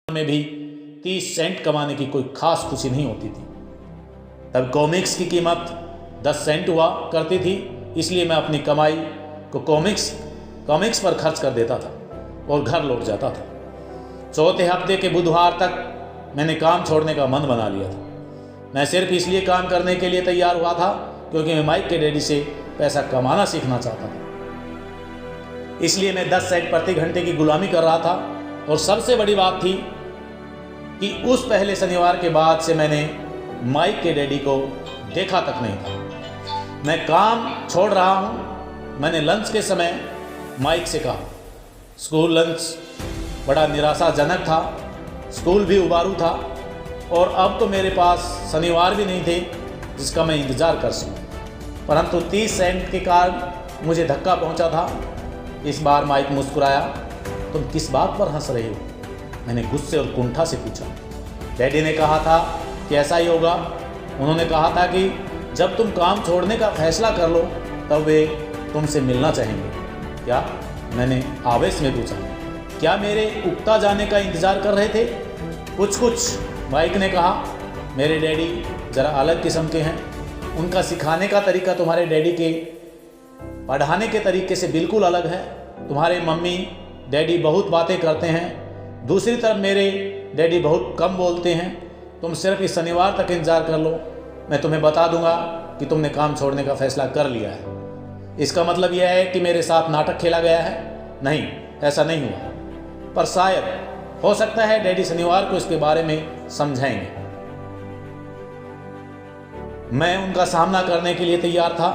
में भी 30 सेंट कमाने की कोई खास खुशी नहीं होती थी। तब कॉमिक्स की कीमत 10 सेंट हुआ करती थी, इसलिए मैं अपनी कमाई को कॉमिक्स पर खर्च कर देता था और घर लौट जाता था। चौथे हफ्ते के बुधवार तक मैंने काम छोड़ने का मन बना लिया था। मैं सिर्फ इसलिए काम करने के लिए तैयार हुआ था क्योंकि मैं माइक के डैडी से पैसा कमाना सीखना चाहता था। इसलिए मैं 10 सेंट प्रति घंटे की गुलामी कर रहा था। और सबसे बड़ी बात थी कि उस पहले शनिवार के बाद से मैंने माइक के डैडी को देखा तक नहीं था। मैं काम छोड़ रहा हूँ। मैंने लंच के समय माइक से कहा, स्कूल लंच बड़ा निराशाजनक था, स्कूल भी उबारू था और अब तो मेरे पास शनिवार भी नहीं थे जिसका मैं इंतज़ार कर सकूं। परंतु 30 सेंट के कारण मुझे धक्का पहुंचा था। इस बार माइक मुस्कुराया। तुम किस बात पर हंस रहे हो? मैंने गुस्से और कुंठा से पूछा। डैडी ने कहा था कि ऐसा ही होगा। उन्होंने कहा था कि जब तुम काम छोड़ने का फैसला कर लो तब वे तुमसे मिलना चाहेंगे। क्या? मैंने आवेश में पूछा। क्या मेरे उगता जाने का इंतज़ार कर रहे थे? कुछ माइक ने कहा। मेरे डैडी ज़रा अलग किस्म के हैं। उनका सिखाने का तरीका तुम्हारे डैडी के पढ़ाने के तरीके से बिल्कुल अलग है। तुम्हारे मम्मी डैडी बहुत बातें करते हैं, दूसरी तरफ मेरे डैडी बहुत कम बोलते हैं। तुम सिर्फ इस शनिवार तक इंतज़ार कर लो, मैं तुम्हें बता दूंगा कि तुमने काम छोड़ने का फैसला कर लिया है। इसका मतलब यह है कि मेरे साथ नाटक खेला गया है? नहीं, ऐसा नहीं हुआ, पर शायद हो सकता है डैडी शनिवार को इसके बारे में समझाएंगे। मैं उनका सामना करने के लिए तैयार था।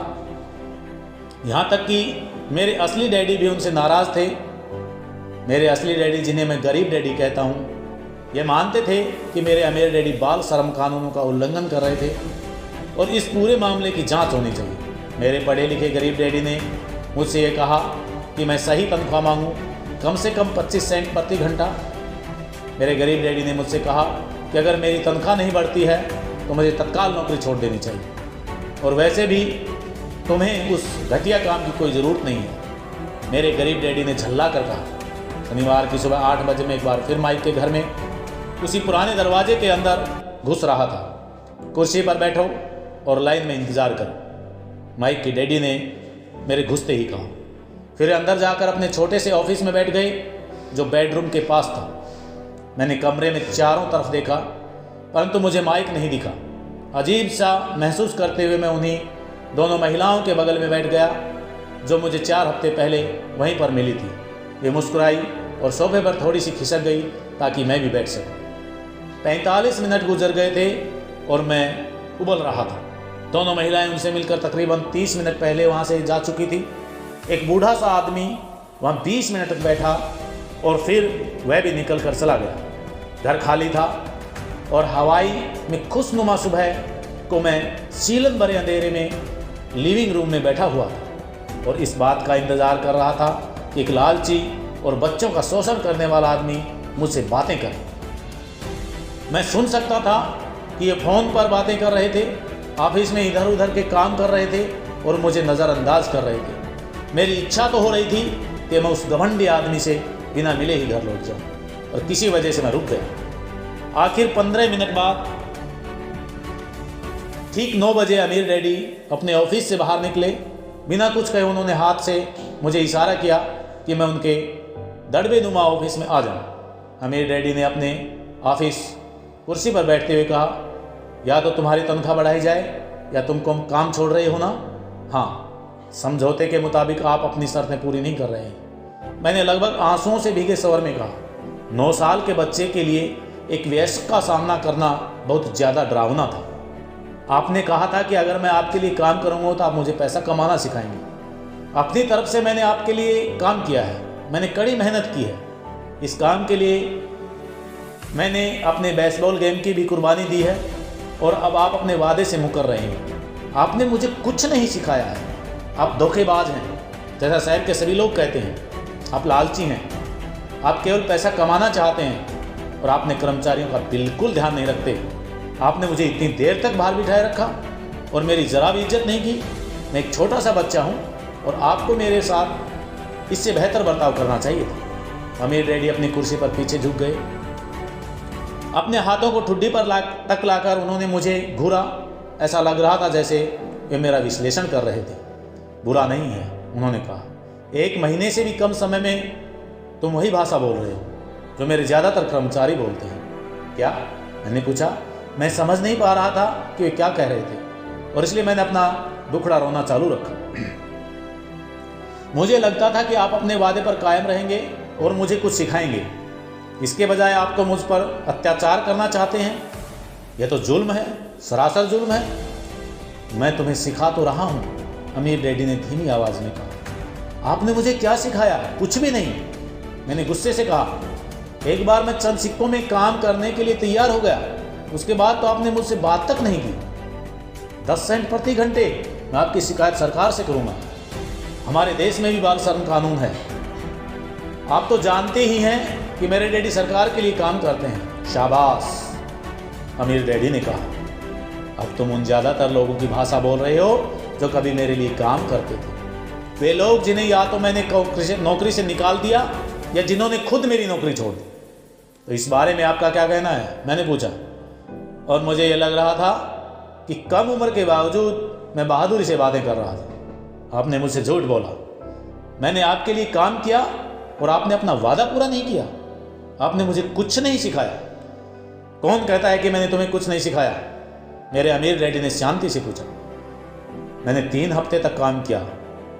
यहाँ तक कि मेरे असली डैडी भी उनसे नाराज़ थे। मेरे असली डैडी, जिन्हें मैं गरीब डैडी कहता हूँ, ये मानते थे कि मेरे अमीर डैडी बाल श्रम कानूनों का उल्लंघन कर रहे थे और इस पूरे मामले की जांच होनी चाहिए। मेरे पढ़े लिखे गरीब डैडी ने मुझसे ये कहा कि मैं सही तनख्वाह मांगूँ, कम से कम 25 सेंट प्रति घंटा। मेरे गरीब डैडी ने मुझसे कहा कि अगर मेरी तनख्वाह नहीं बढ़ती है तो मुझे तत्काल नौकरी छोड़ देनी चाहिए, और वैसे भी तुम्हें उस घटिया काम की कोई ज़रूरत नहीं है। मेरे गरीब डैडी ने झल्ला कर कहा। शनिवार की सुबह 8 बजे में एक बार फिर माइक के घर में उसी पुराने दरवाजे के अंदर घुस रहा था। कुर्सी पर बैठो और लाइन में इंतज़ार करो, माइक के डैडी ने मेरे घुसते ही कहा। फिर अंदर जाकर अपने छोटे से ऑफिस में बैठ गए जो बेडरूम के पास था। मैंने कमरे में चारों तरफ देखा, परंतु मुझे माइक नहीं दिखा। अजीब सा महसूस करते हुए मैं उन्हीं दोनों महिलाओं के बगल में बैठ गया जो मुझे 4 हफ्ते पहले वहीं पर मिली थी। वे मुस्कुराई और सोफे पर थोड़ी सी खिसक गई ताकि मैं भी बैठ सकूं। 45 मिनट गुजर गए थे और मैं उबल रहा था। दोनों महिलाएं उनसे मिलकर तकरीबन 30 मिनट पहले वहां से जा चुकी थी। एक बूढ़ा सा आदमी वहां 20 मिनट तक बैठा और फिर वह भी निकल कर चला गया। घर खाली था और हवाई में खुशनुमा सुबह को मैं सीलन भरे अंधेरे में लिविंग रूम में बैठा हुआ था और इस बात का इंतज़ार कर रहा था कि एक लालची और बच्चों का शोषण करने वाला आदमी मुझसे बातें करे। मैं सुन सकता था कि ये फ़ोन पर बातें कर रहे थे, ऑफिस में इधर उधर के काम कर रहे थे और मुझे नज़रअंदाज कर रहे थे। मेरी इच्छा तो हो रही थी कि मैं उस घमंडी आदमी से बिना मिले ही घर लौट जाऊं, और किसी वजह से मैं रुक गया। आखिर 15 मिनट बाद ठीक 9 बजे अमीर डैडी अपने ऑफिस से बाहर निकले। बिना कुछ कहे उन्होंने हाथ से मुझे इशारा किया कि मैं उनके दड़बेनुमा ऑफिस में आ जाऊं। अमीर डैडी ने अपने ऑफिस कुर्सी पर बैठते हुए कहा, या तो तुम्हारी तनख्वाह बढ़ाई जाए या तुम काम छोड़ रहे हो ना? हाँ, समझौते के मुताबिक आप अपनी शर्तें पूरी नहीं कर रहे हैं। मैंने लगभग आंसुओं से भीगे स्वर में कहा। 9 साल के बच्चे के लिए एक वयस्क का सामना करना बहुत ज़्यादा डरावना था। आपने कहा था कि अगर मैं आपके लिए काम करूँगा तो आप मुझे पैसा कमाना सिखाएंगे। अपनी तरफ से मैंने आपके लिए काम किया है, मैंने कड़ी मेहनत की है। इस काम के लिए मैंने अपने बेसबॉल गेम की भी कुर्बानी दी है और अब आप अपने वादे से मुकर रहे हैं। आपने मुझे कुछ नहीं सिखाया है। आप धोखेबाज हैं, जैसा शहर के सभी लोग कहते हैं। आप लालची हैं, आप केवल पैसा कमाना चाहते हैं और आपने कर्मचारियों का बिल्कुल ध्यान नहीं रखते। आपने मुझे इतनी देर तक बाहर बिठाए रखा और मेरी ज़रा भी इज्जत नहीं की। मैं एक छोटा सा बच्चा हूँ और आपको मेरे साथ इससे बेहतर बर्ताव करना चाहिए था। अमीर डैडी अपनी कुर्सी पर पीछे झुक गए। अपने हाथों को ठुड्डी पर तक लाकर उन्होंने मुझे घूरा। ऐसा लग रहा था जैसे वे मेरा विश्लेषण कर रहे थे। बुरा नहीं है, उन्होंने कहा, 1 महीने से भी कम समय में तुम वही भाषा बोल रहे हो जो मेरे ज़्यादातर कर्मचारी बोलते हैं। क्या? मैंने पूछा। मैं समझ नहीं पा रहा था कि वे क्या कह रहे थे और इसलिए मैंने अपना दुखड़ा रोना चालू रखा। मुझे लगता था कि आप अपने वादे पर कायम रहेंगे और मुझे कुछ सिखाएंगे। इसके बजाय आप तो मुझ पर अत्याचार करना चाहते हैं। यह तो जुल्म है, सरासर जुल्म है। मैं तुम्हें सिखा तो रहा हूँ, अमीर डैडी ने धीमी आवाज में कहा। आपने मुझे क्या सिखाया? कुछ भी नहीं, मैंने गुस्से से कहा। एक बार मैं चंद सिक्कों में काम करने के लिए तैयार हो गया, उसके बाद तो आपने मुझसे बात तक नहीं की। 10 सेंट प्रति घंटे। मैं आपकी शिकायत सरकार से करूंगा। हमारे देश में भी बाल श्रम कानून है। आप तो जानते ही हैं कि मेरे डैडी सरकार के लिए काम करते हैं। शाबाश, अमीर डैडी ने कहा। अब तुम उन ज़्यादातर लोगों की भाषा बोल रहे हो जो कभी मेरे लिए काम करते थे। वे लोग जिन्हें या तो मैंने नौकरी से निकाल दिया या जिन्होंने खुद मेरी नौकरी छोड़ दी। तो इस बारे में आपका क्या कहना है? मैंने पूछा। और मुझे यह लग रहा था कि कम उम्र के बावजूद मैं बहादुरी से बातें कर रहा था। आपने मुझसे झूठ बोला। मैंने आपके लिए काम किया और आपने अपना वादा पूरा नहीं किया। आपने मुझे कुछ नहीं सिखाया। कौन कहता है कि मैंने तुम्हें कुछ नहीं सिखाया? मेरे अमीर डैडी ने शांति से पूछा। मैंने 3 हफ्ते तक काम किया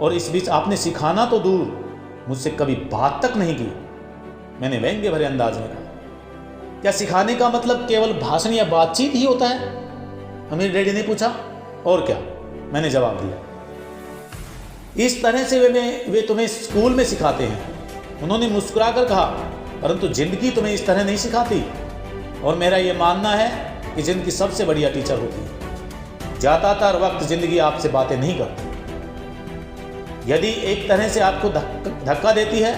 और इस बीच आपने सिखाना तो दूर, मुझसे कभी बात तक नहीं की। मैंने व्यंग्य भरे अंदाज में कहा। क्या सिखाने का मतलब केवल भाषण या बातचीत ही होता है? अमीर डैडी ने पूछा। और क्या, मैंने जवाब दिया। इस तरह से वे तुम्हें स्कूल में सिखाते हैं, उन्होंने मुस्कुराकर कहा, परंतु जिंदगी तुम्हें इस तरह नहीं सिखाती। और मेरा यह मानना है कि जिंदगी सबसे बढ़िया टीचर होती है। ज़्यादातर वक्त जिंदगी आपसे बातें नहीं करती। यदि एक तरह से आपको धक्का देती है,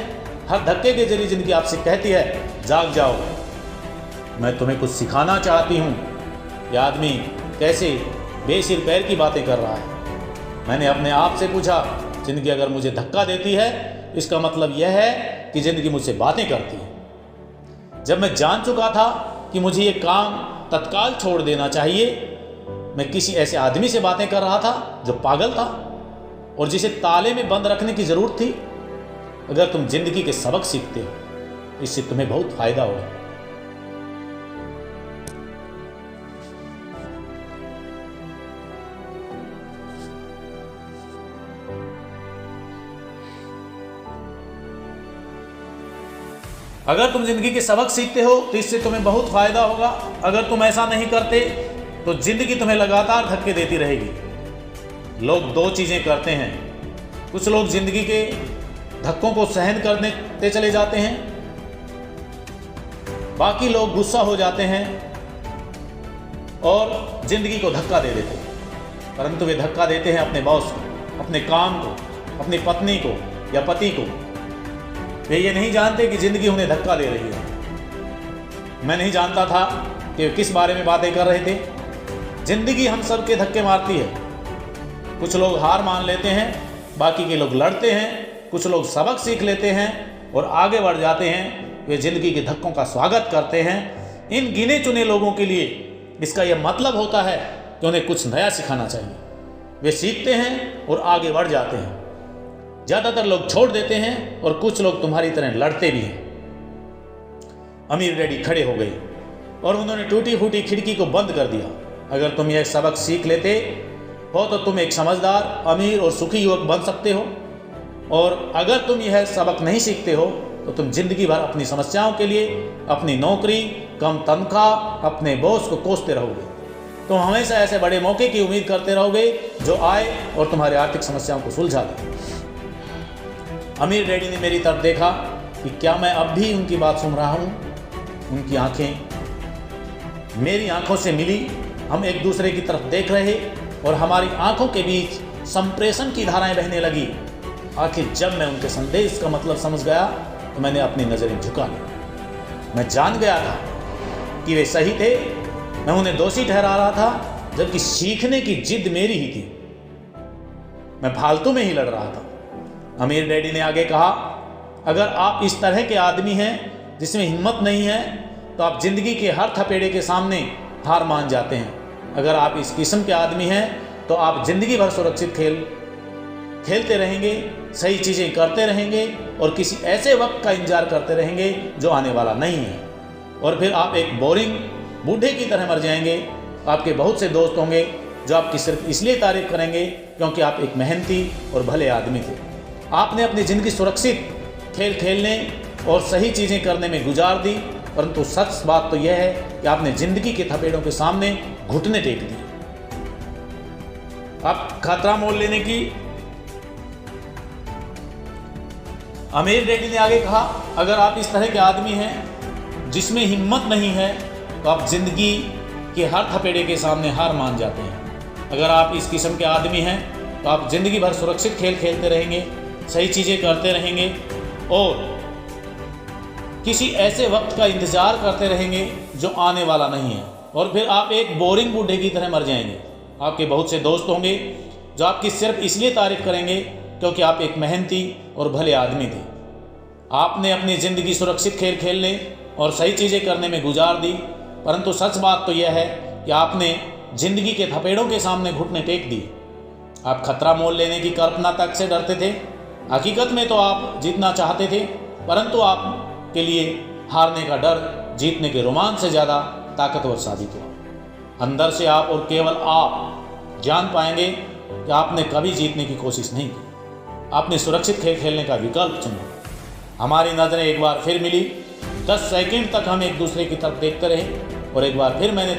हर धक्के के जरिए जिंदगी आपसे कहती है, जाग जाओ, मैं तुम्हें कुछ सिखाना चाहती हूँ। यह आदमी कैसे बेसिर पैर की बातें कर रहा है। मैंने अपने आप से पूछा, जिंदगी अगर मुझे धक्का देती है, इसका मतलब यह है कि जिंदगी मुझसे बातें करती है। जब मैं जान चुका था कि मुझे ये काम तत्काल छोड़ देना चाहिए, मैं किसी ऐसे आदमी से बातें कर रहा था जो पागल था और जिसे ताले में बंद रखने की जरूरत थी। अगर तुम जिंदगी के सबक सीखते हो, इससे तुम्हें बहुत फायदा होगा। अगर तुम जिंदगी के सबक सीखते हो तो इससे तुम्हें बहुत फायदा होगा। अगर तुम ऐसा नहीं करते तो जिंदगी तुम्हें लगातार धक्के देती रहेगी। लोग 2 चीजें करते हैं। कुछ लोग जिंदगी के धक्कों को सहन करते चले जाते हैं, बाकी लोग गुस्सा हो जाते हैं और जिंदगी को धक्का दे देते हैं। परंतु वे धक्का देते हैं अपने बॉस को, अपने काम को, अपनी पत्नी को या पति को। वे ये नहीं जानते कि जिंदगी उन्हें धक्का दे रही है। मैं नहीं जानता था कि वे किस बारे में बातें कर रहे थे। जिंदगी हम सब के धक्के मारती है। कुछ लोग हार मान लेते हैं, बाकी के लोग लड़ते हैं, कुछ लोग सबक सीख लेते हैं और आगे बढ़ जाते हैं। वे जिंदगी के धक्कों का स्वागत करते हैं। इन गिने चुने लोगों के लिए इसका यह मतलब होता है कि उन्हें कुछ नया सिखाना चाहिए। वे सीखते हैं और आगे बढ़ जाते हैं। ज़्यादातर लोग छोड़ देते हैं और कुछ लोग तुम्हारी तरह लड़ते भी हैं। अमीर डैडी खड़े हो गए और उन्होंने टूटी फूटी खिड़की को बंद कर दिया। अगर तुम यह सबक सीख लेते हो तो तुम एक समझदार, अमीर और सुखी युवक बन सकते हो। और अगर तुम यह सबक नहीं सीखते हो तो तुम जिंदगी भर अपनी समस्याओं के लिए अपनी नौकरी, कम तनख्वाह, अपने बॉस को कोसते रहोगे। तुम हमेशा ऐसे बड़े मौके की उम्मीद करते रहोगे जो आए और तुम्हारी आर्थिक समस्याओं को सुलझा दे। अमीर डैडी ने मेरी तरफ देखा कि क्या मैं अब भी उनकी बात सुन रहा हूँ। उनकी आंखें मेरी आंखों से मिली। हम एक दूसरे की तरफ देख रहे और हमारी आंखों के बीच संप्रेषण की धाराएं बहने लगी। आखिर जब मैं उनके संदेश का मतलब समझ गया तो मैंने अपनी नज़रें झुका ली। मैं जान गया था कि वे सही थे। मैं उन्हें दोषी ठहरा रहा था, जबकि सीखने की जिद मेरी ही थी। मैं फालतू में ही लड़ रहा था। अमीर डैडी ने आगे कहा, अगर आप इस तरह के आदमी हैं जिसमें हिम्मत नहीं है तो आप ज़िंदगी के हर थपेड़े के सामने हार मान जाते हैं। अगर आप इस किस्म के आदमी हैं तो आप ज़िंदगी भर सुरक्षित खेल खेलते रहेंगे, सही चीज़ें करते रहेंगे और किसी ऐसे वक्त का इंतजार करते रहेंगे जो आने वाला नहीं है, और फिर आप एक बोरिंग बूढ़े की तरह मर जाएंगे। आपके बहुत से दोस्त होंगे जो आपकी सिर्फ इसलिए तारीफ करेंगे क्योंकि आप एक मेहनती और भले आदमी थे। आपने अपनी ज़िंदगी सुरक्षित खेल खेलने और सही चीज़ें करने में गुजार दी, परंतु सच बात तो यह है कि आपने ज़िंदगी के थपेड़ों के सामने घुटने टेक दिए। आप खतरा मोल लेने की अमीर डैडी ने आगे कहा, अगर आप इस तरह के आदमी हैं जिसमें हिम्मत नहीं है तो आप ज़िंदगी के हर थपेड़े के सामने हार मान जाते हैं। अगर आप इस किस्म के आदमी हैं तो आप ज़िंदगी भर सुरक्षित खेल खेलते रहेंगे, सही चीज़ें करते रहेंगे और किसी ऐसे वक्त का इंतज़ार करते रहेंगे जो आने वाला नहीं है, और फिर आप एक बोरिंग बूढ़े की तरह मर जाएंगे। आपके बहुत से दोस्त होंगे जो आपकी सिर्फ इसलिए तारीफ करेंगे क्योंकि आप एक मेहनती और भले आदमी थे। आपने अपनी ज़िंदगी सुरक्षित खेल खेलने और सही चीज़ें करने में गुजार दी, परंतु सच बात तो यह है कि आपने ज़िंदगी के थपेड़ों के सामने घुटने टेक दिए। आप खतरा मोल लेने की कल्पना तक से डरते थे। हकीकत में तो आप जीतना चाहते थे, परंतु आपके लिए हारने का डर जीतने के रोमांच से ज़्यादा ताकतवर साबित हुआ। अंदर से आप और केवल आप जान पाएंगे कि आपने कभी जीतने की कोशिश नहीं की। आपने सुरक्षित खेल खेलने का विकल्प चुना। हमारी नज़रें एक बार फिर मिली। 10 सेकंड तक हम एक दूसरे की तरफ देखते रहे और एक बार फिर मैंने